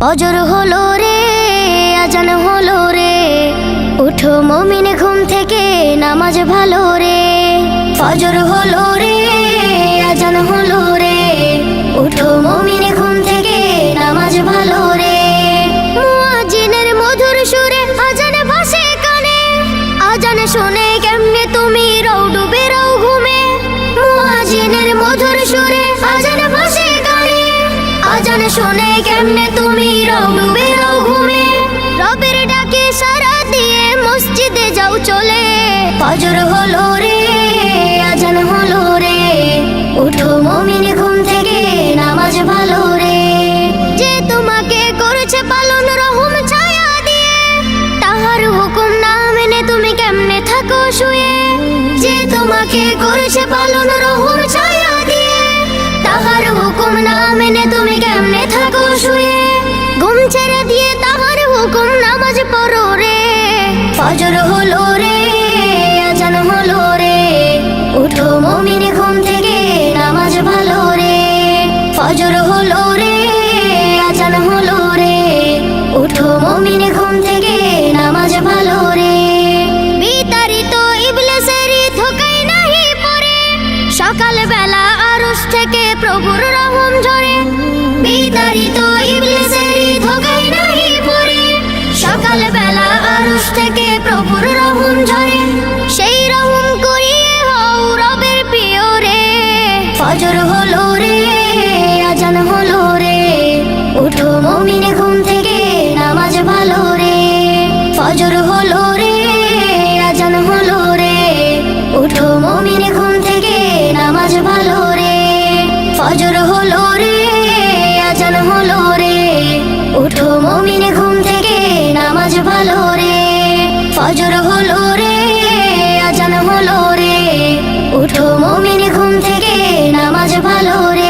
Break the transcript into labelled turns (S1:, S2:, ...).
S1: ফজর হলো রে, আজান হলো রে, উঠো মুমিন ঘুম থেকে, নামাজ ভালো রে। ফজর হলো রে, আজান হলো রে, উঠো মুমিন ঘুম থেকে, নামাজ ভালো রে। মুয়াজ্জিনের মধুর সুরে আজান ভাসে কানে, আজান শুনে কেমনে তুমি রও ডুবে রও ঘুমে। মুয়াজ্জিনের মধুর সুরে আজান ভাসে কানে, আজান শুনে কেমনে তুমি রও ডুবে রও ঘুমে। রবের ডাকে সাড়া দিয়ে মসজিদে যাও চলে। ফজর হলো রে, আজান হলো রে, উঠো মুমিন ঘুম থেকে, নামাজ ভালো রে। যে তোমাকে করেছে পালন রহম ছায়া দিয়ে, তাহার হুকুম না মেনে তুমি কেমনে থাকো শুয়ে। যে তোমাকে করেছে পালন রহম ছায়া দিয়ে, তাহার হুকুম না মেনে তুমি কেমনে থাকো শুয়ে। ঘুম ছেড়ে দিয়ে তাহার হুকুম নামাজ পড়ো রে। ফজর হলো রে, আজান হলো রে, উঠো মুমিন ঘুম থেকে, নামাজ ভালো রে। ফজর হলো রে, আজান হলো রে, উঠো মুমিন ঘুম থেকে, নামাজ ভালো রে। বিতাড়িত ইবলিসের ধোঁকায় নাহি পড়ে, সকাল বেলা আরশ থেকে প্রভুর রহম ঝরে। বিতাড়িত ইবলিসের ধোঁকায় নাহি পড়ে, সকাল বেলা আরশ থেকে প্রভুর রহম ঝরে। সেই রহম করিয়ে হও রবের প্রিয় রে। ফজর হলো রে, আজান হলো রে, উঠো মুমিন ঘুম থেকে, নামাজ ভালো রে। ফজর হলো রে, আজান হলো রে, উঠো মুমিন ঘুম থেকে, নামাজ ভালো রে। ফজর হলো রে, আজান হলো রে, উঠো মুমিন ঘুম থেকে, নামাজ ভালো রে। ফজর হলো রে, আজান হলো রে, উঠো মুমিন ঘুম থেকে, নামাজ ভালো রে।